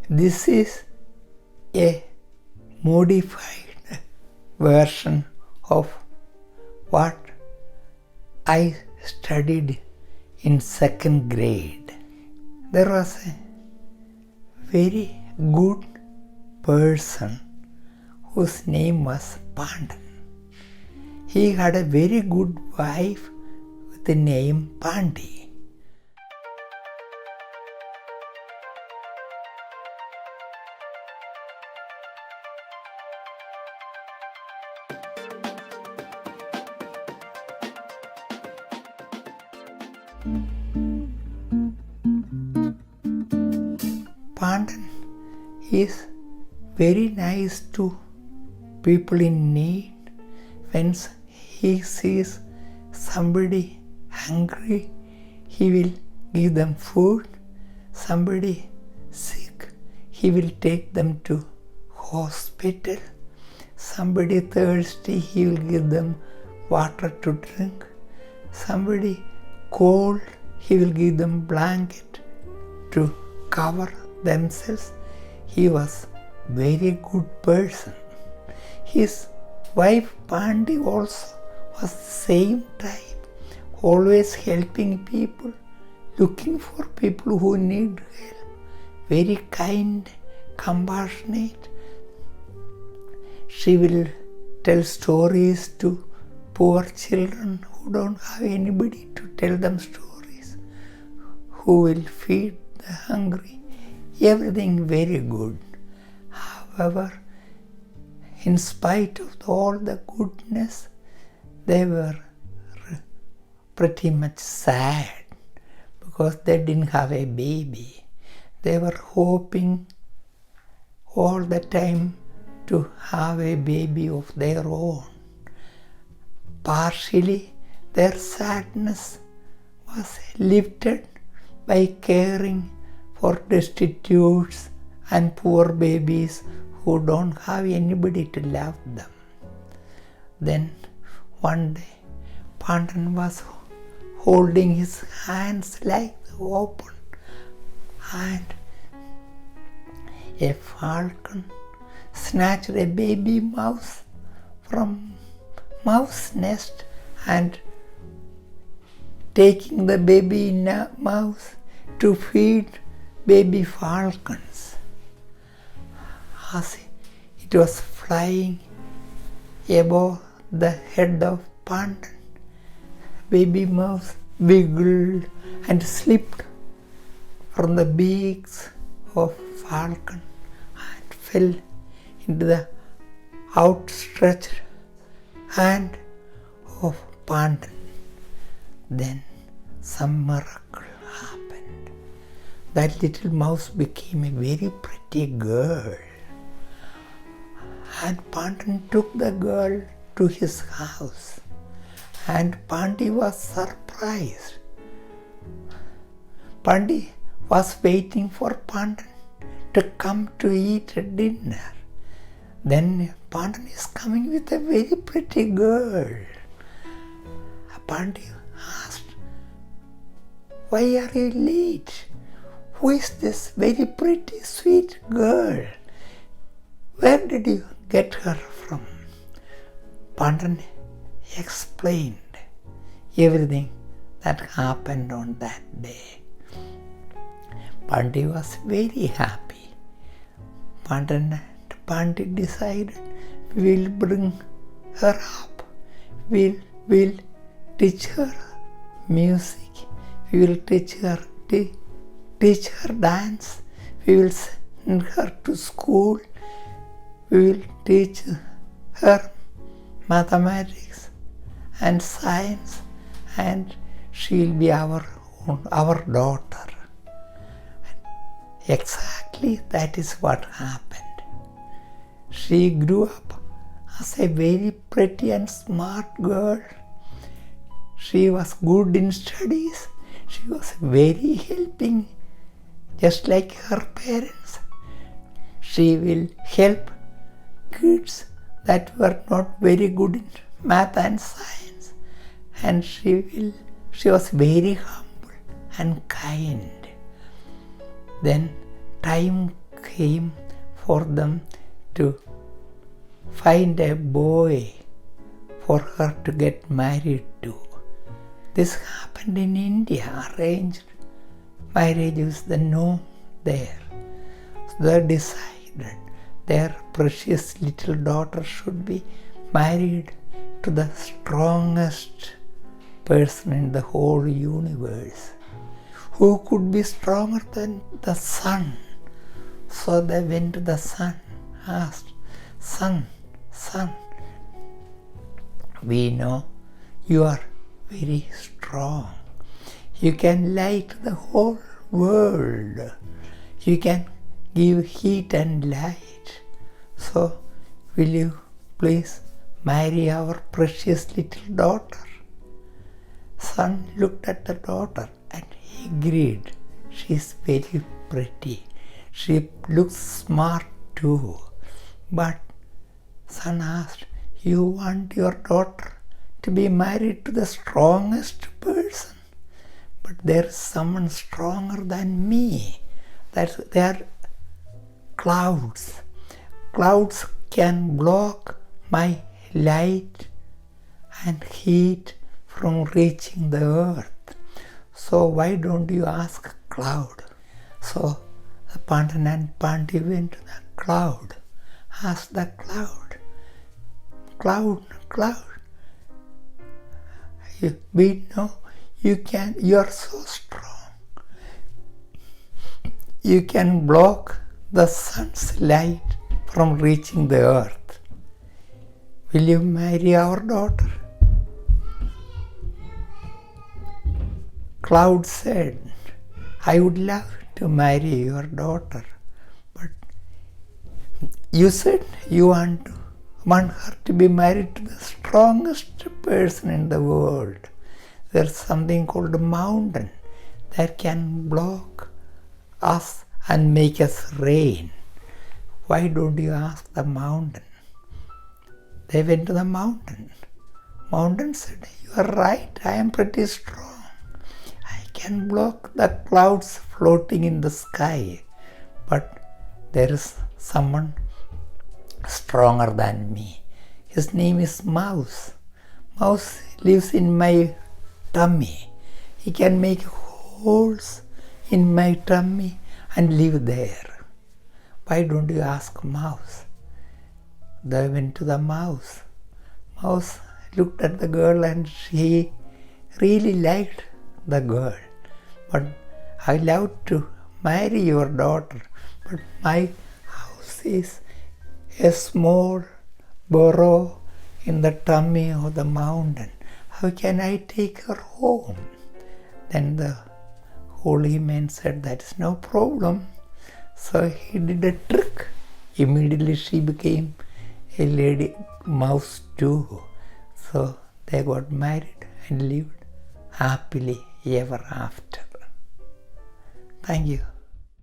This is a modified version of what I studied in second grade. There was a very good person whose name was Pandan. He had a very good wife with the name Pandi. Pandan is very nice to people in need. When he sees somebody hungry, he will give them food. Somebody sick, he will take them to hospital. Somebody thirsty, he will give them water to drink. Somebody cold, he will give them blanket to cover themselves. He was very good person. His wife Pandi also was same type, always helping people, looking for people who need help, very kind, compassionate. She will tell stories to poor children who don't have anybody to tell them stories, who will feed the hungry. Everything very good. However, in spite of all the goodness, they were pretty much sad because they didn't have a baby. They were hoping all the time to have a baby of their own. Partially, their sadness was lifted by caring for destitutes and poor babies who don't have anybody to love them. Then one day, Pandan was holding his hands like open, and a falcon snatched a baby mouse from mouse nest and taking the baby mouse to feed baby falcons. As it was flying above the head of Pandan, baby mouse wiggled and slipped from the beaks of falcon and fell into the outstretched hand of Pandan. Then some miracle happened. That little mouse became a very pretty girl. And Pandan took the girl to his house. And Pandi was surprised. Pandi was waiting for Pandan to come to eat dinner. Then Pandan is coming with a very pretty girl. Pandi asked, "Why are you late? Who is this very pretty, sweet girl? Where did you get her from?" Pandan explained everything that happened on that day. Pandi was very happy. Pandan and Pandi decided, we will bring her up. We'll teach her music. We will teach her dance. We will send her to school. We will teach her mathematics and science, and she will be our daughter. And exactly that is what happened. She grew up as a very pretty and smart girl. She was good in studies. She was very helping, just like her parents. She will help kids that were not very good in math and science. And she was very humble and kind. Then time came for them to find a boy for her to get married to. This happened in India. Arranged marriage is the norm there. So they decided their precious little daughter should be married to the strongest person in the whole universe. Who could be stronger than the sun? So they went to the sun, asked, "Sun, sun, we know you are very strong. You can light the whole world. You can give heat and light. So will you please marry our precious little daughter?" Sun looked at the daughter and he agreed. She is very pretty. She looks smart too. But Sun asked, "You want your daughter to be married to the strongest person? But there is someone stronger than me. They are clouds. Clouds can block my light and heat from reaching the earth. So why don't you ask cloud?" So the Pandan and Pandi went to the cloud, asked the cloud, "Cloud, we know you are so strong. You can block the sun's light from reaching the earth. Will you marry our daughter?" Cloud said, "I would love to marry your daughter, but you said you want her to be married to the strongest person in the world. There's something called a mountain that can block us and make us rain. Why don't you ask the mountain?" They went to the mountain. Mountain said, "You are right, I am pretty strong. I can block the clouds floating in the sky, but there is someone stronger than me. His name is Mouse. Mouse lives in my tummy. He can make holes in my tummy and live there. Why don't you ask Mouse?" They went to the mouse. Mouse looked at the girl and he really liked the girl. "But I love to marry your daughter, but my house is a small burrow in the tummy of the mountain. How can I take her home?" Then the holy man said, "That is no problem." So he did a trick. Immediately she became a lady mouse too. So they got married and lived happily ever after. Thank you.